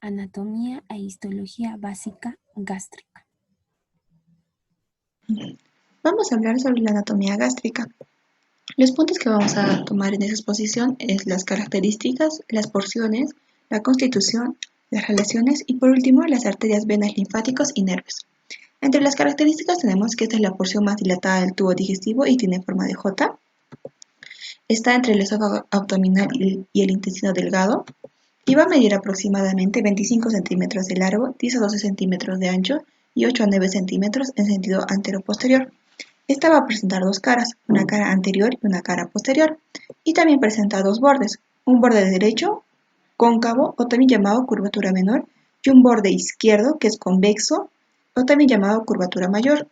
Anatomía e histología básica gástrica. Vamos a hablar sobre la anatomía gástrica. Los puntos que vamos a tomar en esa exposición es las características, las porciones, la constitución, las relaciones y por último las arterias, venas, linfáticos y nervios. Entre las características tenemos que esta es la porción más dilatada del tubo digestivo y tiene forma de J. Está entre el esófago abdominal y el intestino delgado y va a medir aproximadamente 25 centímetros de largo, 10 a 12 centímetros de ancho y 8 a 9 centímetros en sentido antero-posterior. Esta va a presentar dos caras, una cara anterior y una cara posterior, y también presenta dos bordes, un borde derecho, cóncavo o también llamado curvatura menor, y un borde izquierdo que es convexo o también llamado curvatura mayor.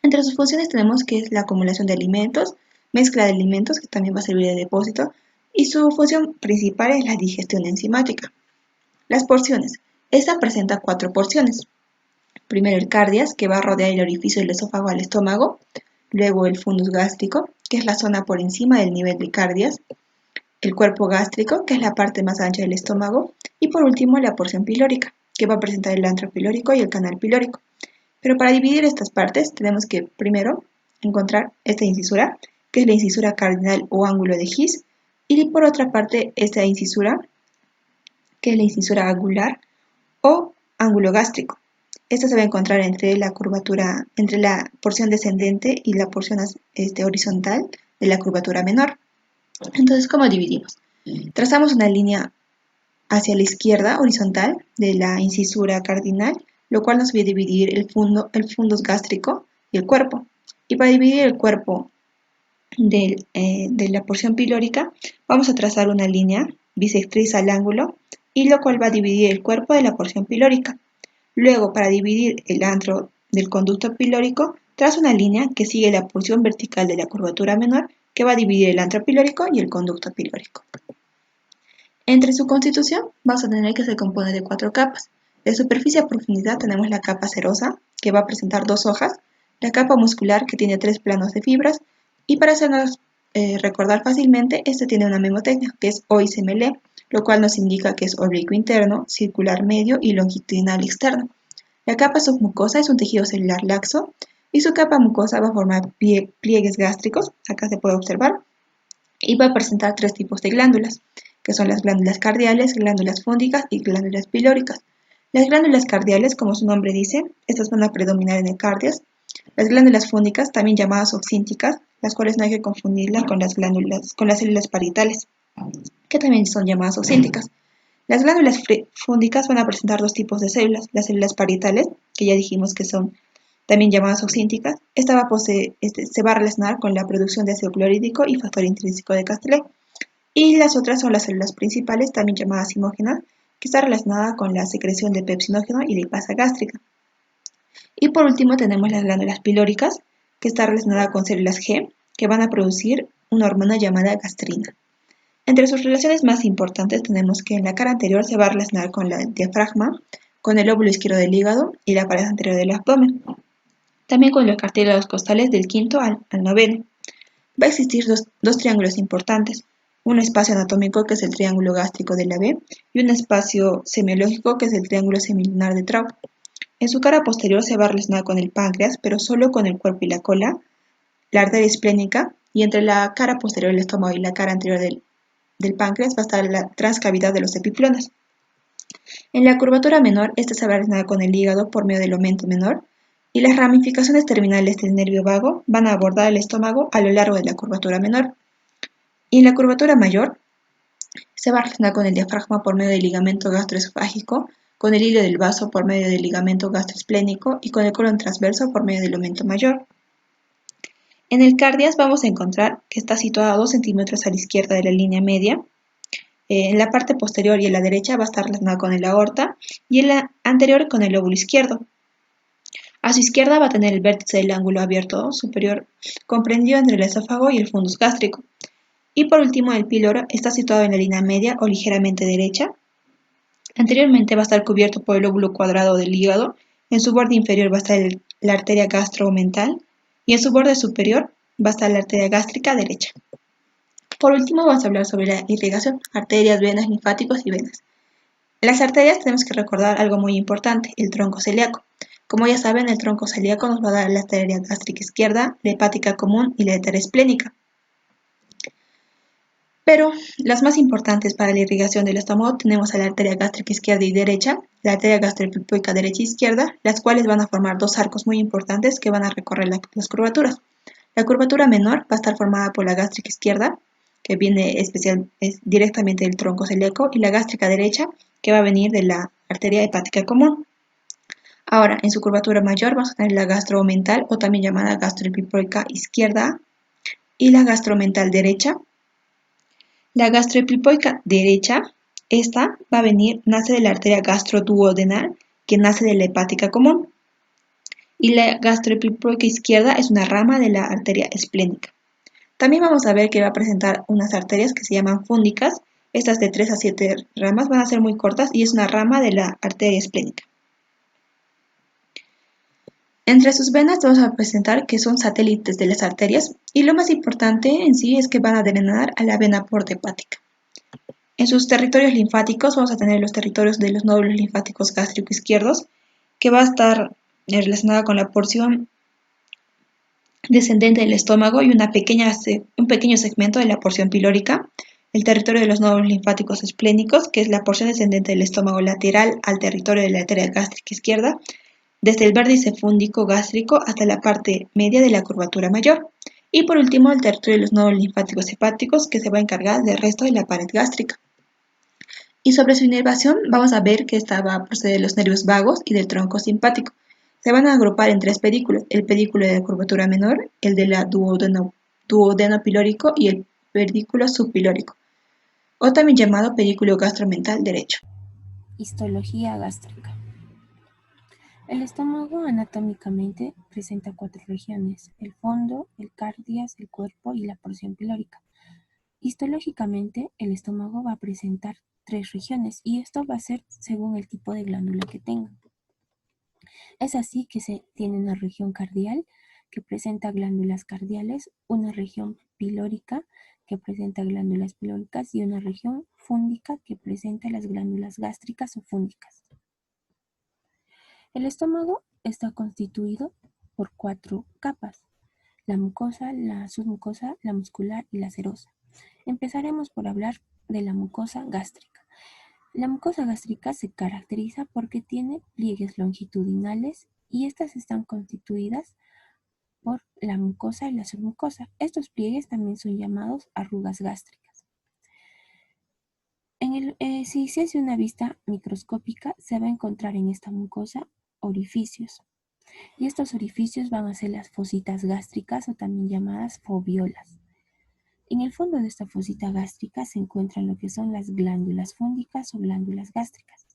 Entre sus funciones tenemos que es la acumulación de alimentos, mezcla de alimentos que también va a servir de depósito, y su función principal es la digestión enzimática. Las porciones. Esta presenta 4 porciones. Primero el cardias, que va a rodear el orificio del esófago al estómago. Luego el fundus gástrico, que es la zona por encima del nivel de cardias. El cuerpo gástrico, que es la parte más ancha del estómago. Y por último la porción pilórica, que va a presentar el antro pilórico y el canal pilórico. Pero para dividir estas partes tenemos que primero encontrar esta incisura, que es la incisura cardinal o ángulo de His. Y por otra parte esta incisura, que es la incisura angular o ángulo gástrico. Esta se va a encontrar entre la curvatura, entre la porción descendente y la porción horizontal de la curvatura menor. Entonces, ¿cómo dividimos? Trazamos una línea hacia la izquierda horizontal de la incisura cardinal, lo cual nos va a dividir el fundus gástrico y el cuerpo. Y para dividir el cuerpo de la porción pilórica, vamos a trazar una línea bisectriz al ángulo, y lo cual va a dividir el cuerpo de la porción pilórica. Luego, para dividir el antro del conducto pilórico, trazo una línea que sigue la porción vertical de la curvatura menor, que va a dividir el antro pilórico y el conducto pilórico. Entre su constitución, vamos a tener que se compone de 4 capas. De superficie a profundidad tenemos la capa serosa, que va a presentar 2 hojas, la capa muscular, que tiene 3 planos de fibras, y para hacernos recordar fácilmente, este tiene una memotecnia, que es OICML, lo cual nos indica que es oblicuo interno, circular medio y longitudinal externo. La capa submucosa es un tejido celular laxo y su capa mucosa va a formar pliegues gástricos, acá se puede observar, y va a presentar 3 tipos de glándulas, que son las glándulas cardiales, glándulas fúngicas y glándulas pilóricas. Las glándulas cardiales, como su nombre dice, estas van a predominar en el cardias. Las glándulas fúngicas, también llamadas oxínticas, las cuales no hay que confundirlas con las células parietales, que también son llamadas oxínticas. Las glándulas fúngicas van a presentar 2 tipos de células, las células parietales, que ya dijimos que son también llamadas oxínticas. Esta se va a relacionar con la producción de ácido clorhídrico y factor intrínseco de Castellet. Y las otras son las células principales, también llamadas simógenas, que está relacionada con la secreción de pepsinógeno y lipasa gástrica. Y por último tenemos las glándulas pilóricas, que está relacionada con células G, que van a producir una hormona llamada gastrina. Entre sus relaciones más importantes tenemos que en la cara anterior se va a relacionar con el diafragma, con el lóbulo izquierdo del hígado y la pared anterior del abdomen. También con los cartílagos costales del quinto al noveno. Va a existir dos triángulos importantes, un espacio anatómico que es el triángulo gástrico de la B y un espacio semiológico que es el triángulo semilunar de Traub. En su cara posterior se va a relacionar con el páncreas, pero solo con el cuerpo y la cola, la arteria esplénica, y entre la cara posterior del estómago y la cara anterior del páncreas va a estar la transcavidad de los epiplones. En la curvatura menor, esta se va a relacionar con el hígado por medio del aumento menor, y las ramificaciones terminales del nervio vago van a abordar el estómago a lo largo de la curvatura menor. Y en la curvatura mayor, se va a relacionar con el diafragma por medio del ligamento gastroesofágico, con el hilo del vaso por medio del ligamento gastroesplénico y con el colon transverso por medio del aumento mayor. En el cardias vamos a encontrar que está situado a 2 centímetros a la izquierda de la línea media. En la parte posterior y en la derecha va a estar relacionado con el aorta y en la anterior con el lóbulo izquierdo. A su izquierda va a tener el vértice del ángulo abierto superior, comprendido entre el esófago y el fundus gástrico. Y por último, el píloro está situado en la línea media o ligeramente derecha. Anteriormente va a estar cubierto por el lóbulo cuadrado del hígado. En su borde inferior va a estar la arteria gastromental y en su borde superior va a estar la arteria gástrica derecha. Por último, vamos a hablar sobre la irrigación, arterias, venas, linfáticos y venas. Las arterias tenemos que recordar algo muy importante, el tronco celíaco. Como ya saben, el tronco celíaco nos va a dar la arteria gástrica izquierda, la hepática común y la arteria esplénica. Pero las más importantes para la irrigación del estómago tenemos a la arteria gástrica izquierda y derecha, la arteria gastroepilíptica derecha e izquierda, las cuales van a formar dos arcos muy importantes que van a recorrer las curvaturas. La curvatura menor va a estar formada por la gástrica izquierda, que viene directamente del tronco celíaco, y la gástrica derecha, que va a venir de la arteria hepática común. Ahora, en su curvatura mayor vamos a tener la gastromental, o también llamada gastroepilíptica izquierda, y la gastromental derecha. La gastroepilíptica derecha, esta va a venir, nace de la arteria gastroduodenal, que nace de la hepática común. Y la gastroepilíptica izquierda es una rama de la arteria esplénica. También vamos a ver que va a presentar unas arterias que se llaman fúndicas. Estas de 3 a 7 ramas van a ser muy cortas y es una rama de la arteria esplénica. Entre sus venas vamos a presentar que son satélites de las arterias y lo más importante en sí es que van a drenar a la vena porta hepática. En sus territorios linfáticos vamos a tener los territorios de los nódulos linfáticos gástrico-izquierdos, que va a estar relacionada con la porción descendente del estómago y un pequeño segmento de la porción pilórica, el territorio de los nódulos linfáticos esplénicos, que es la porción descendente del estómago lateral al territorio de la arteria gástrica izquierda, desde el vértice fúndico gástrico hasta la parte media de la curvatura mayor. Y por último, el territorio de los nódulos linfáticos hepáticos, que se va a encargar del resto de la pared gástrica. Y sobre su inervación vamos a ver que esta va a proceder de los nervios vagos y del tronco simpático. Se van a agrupar en tres pedículos, el pedículo de la curvatura menor, el de la duodeno pilórico y el pedículo subpilórico, o también llamado pedículo gastromental derecho. Histología gástrica. El estómago anatómicamente presenta 4 regiones: el fondo, el cardias, el cuerpo y la porción pilórica. Histológicamente, el estómago va a presentar 3 regiones y esto va a ser según el tipo de glándula que tenga. Es así que se tiene una región cardial que presenta glándulas cardiales, una región pilórica que presenta glándulas pilóricas y una región fúndica que presenta las glándulas gástricas o fúndicas. El estómago está constituido por 4 capas: la mucosa, la submucosa, la muscular y la serosa. Empezaremos por hablar de la mucosa gástrica. La mucosa gástrica se caracteriza porque tiene pliegues longitudinales y estas están constituidas por la mucosa y la submucosa. Estos pliegues también son llamados arrugas gástricas. Si se hace una vista microscópica, se va a encontrar en esta mucosa orificios. Y estos orificios van a ser las fositas gástricas o también llamadas foviolas. En el fondo de esta fosita gástrica se encuentran lo que son las glándulas fúndicas o glándulas gástricas.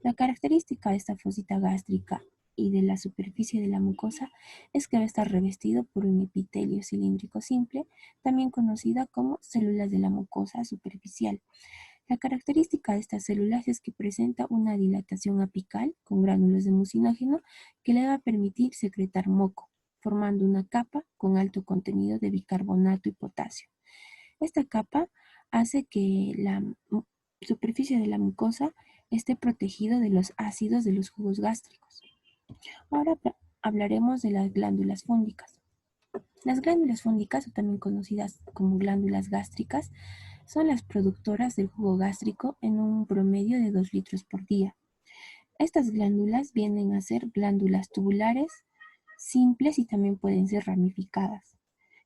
La característica de esta fosita gástrica y de la superficie de la mucosa es que va a estar revestido por un epitelio cilíndrico simple, también conocida como células de la mucosa superficial. La característica de estas células es que presenta una dilatación apical con gránulos de mucinógeno que le va a permitir secretar moco, formando una capa con alto contenido de bicarbonato y potasio. Esta capa hace que la superficie de la mucosa esté protegida de los ácidos de los jugos gástricos. Ahora hablaremos de las glándulas fúndicas. Las glándulas fúndicas, o también conocidas como glándulas gástricas, son las productoras del jugo gástrico en un promedio de 2 litros por día. Estas glándulas vienen a ser glándulas tubulares, simples y también pueden ser ramificadas,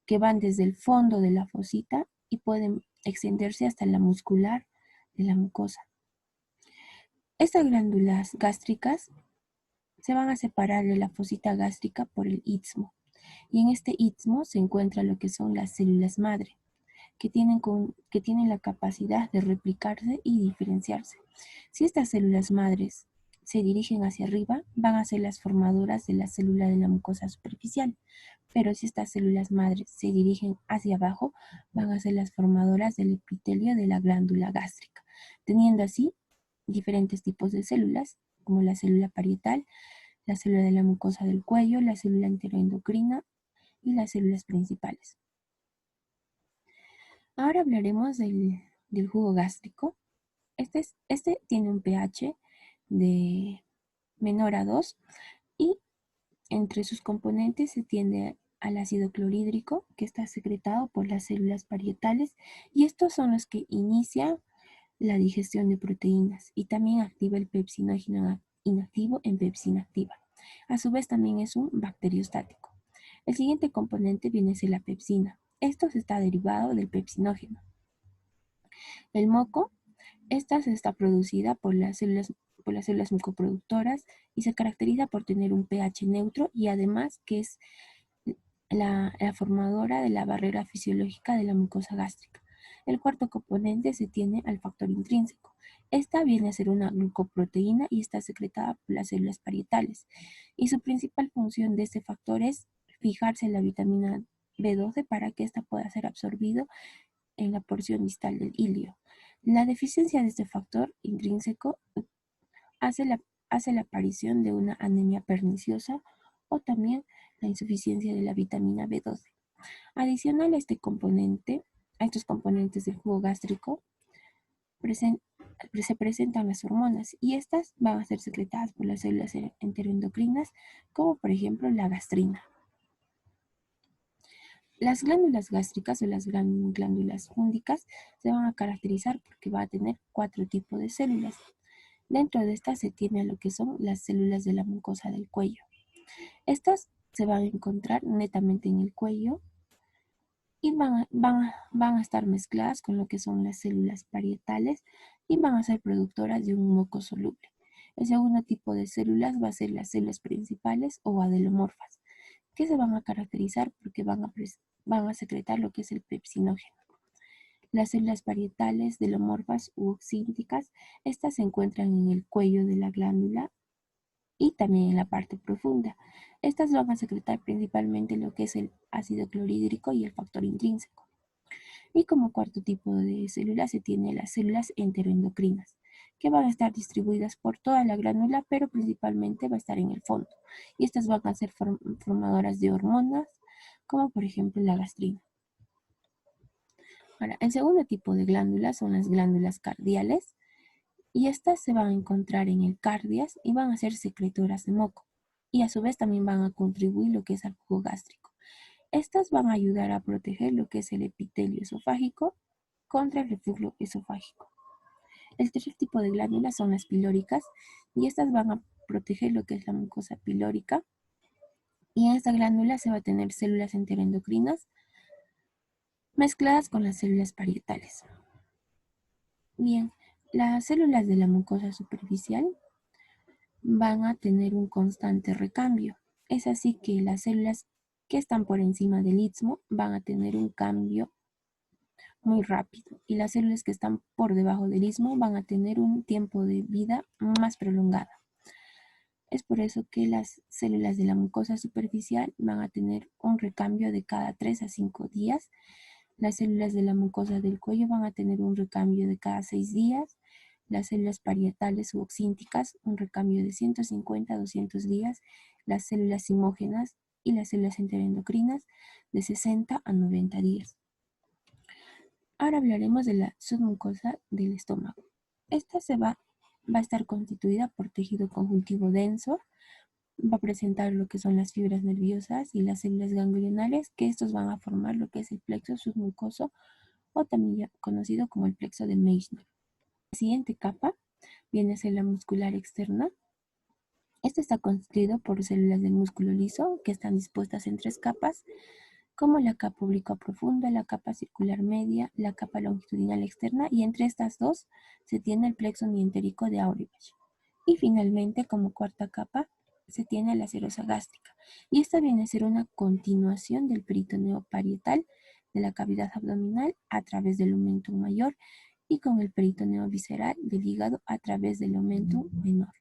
que van desde el fondo de la fosita y pueden extenderse hasta la muscular de la mucosa. Estas glándulas gástricas se van a separar de la fosita gástrica por el istmo, y en este istmo se encuentra lo que son las células madre, que tienen la capacidad de replicarse y diferenciarse. Si estas células madres se dirigen hacia arriba, van a ser las formadoras de la célula de la mucosa superficial, pero si estas células madres se dirigen hacia abajo, van a ser las formadoras del epitelio de la glándula gástrica, teniendo así diferentes tipos de células, como la célula parietal, la célula de la mucosa del cuello, la célula enteroendocrina y las células principales. Ahora hablaremos del jugo gástrico. Este tiene un pH de menor a 2 y entre sus componentes se tiende al ácido clorhídrico, que está secretado por las células parietales, y estos son los que inician la digestión de proteínas y también activa el pepsinógeno inactivo en pepsina activa. A su vez también es un bacteriostático. El siguiente componente viene a ser la pepsina. Esto está derivado del pepsinógeno. El moco, esta está producida por las células mucoproductoras y se caracteriza por tener un pH neutro y además que es la formadora de la barrera fisiológica de la mucosa gástrica. El cuarto componente se tiene al factor intrínseco. Esta viene a ser una glucoproteína y está secretada por las células parietales. Y su principal función de este factor es fijarse en la vitamina B12 para que ésta pueda ser absorbido en la porción distal del ilio. La deficiencia de este factor intrínseco hace la aparición de una anemia perniciosa o también la insuficiencia de la vitamina B12. Adicional a estos componentes del jugo gástrico, se presentan las hormonas y estas van a ser secretadas por las células enteroendocrinas, como por ejemplo la gastrina. Las glándulas gástricas o las glándulas fúngicas se van a caracterizar porque va a tener 4 tipos de células. Dentro de estas se tiene lo que son las células de la mucosa del cuello. Estas se van a encontrar netamente en el cuello y van a estar mezcladas con lo que son las células parietales y van a ser productoras de un moco soluble. El segundo tipo de células va a ser las células principales o adelomorfas, que se van a caracterizar porque van a secretar lo que es el pepsinógeno. Las células parietales, delomorfas u oxínticas, estas se encuentran en el cuello de la glándula y también en la parte profunda. Estas van a secretar principalmente lo que es el ácido clorhídrico y el factor intrínseco. Y como cuarto tipo de células se tiene las células enteroendocrinas, que van a estar distribuidas por toda la glándula, pero principalmente va a estar en el fondo. Y estas van a ser formadoras de hormonas, como por ejemplo la gastrina. Ahora, el segundo tipo de glándulas son las glándulas cardiales, y estas se van a encontrar en el cardias y van a ser secretoras de moco y a su vez también van a contribuir lo que es al jugo gástrico. Estas van a ayudar a proteger lo que es el epitelio esofágico contra el reflujo esofágico. El tercer tipo de glándulas son las pilóricas y estas van a proteger lo que es la mucosa pilórica y en esta glándula se va a tener células enteroendocrinas mezcladas con las células parietales. Bien, las células de la mucosa superficial van a tener un constante recambio. Es así que las células que están por encima del istmo van a tener un cambio muy rápido y las células que están por debajo del istmo van a tener un tiempo de vida más prolongado. Es por eso que las células de la mucosa superficial van a tener un recambio de cada 3 a 5 días. Las células de la mucosa del cuello van a tener un recambio de cada 6 días. Las células parietales u oxínticas, un recambio de 150 a 200 días. Las células simógenas y las células enteroendocrinas de 60 a 90 días. Ahora hablaremos de la submucosa del estómago. Esta va a estar constituida por tejido conjuntivo denso, va a presentar lo que son las fibras nerviosas y las células ganglionales, que estos van a formar lo que es el plexo submucoso o también conocido como el plexo de Meissner. La siguiente capa viene a ser la muscular externa. Esta está constituido por células del músculo liso que están dispuestas en 3 capas, como la capa oblicua profunda, la capa circular media, la capa longitudinal externa, y entre estas dos se tiene el plexo mientérico de Auerbach. Y finalmente, como cuarta capa, se tiene la serosa gástrica, y esta viene a ser una continuación del peritoneo parietal de la cavidad abdominal a través del omentum mayor y con el peritoneo visceral del hígado a través del omentum menor.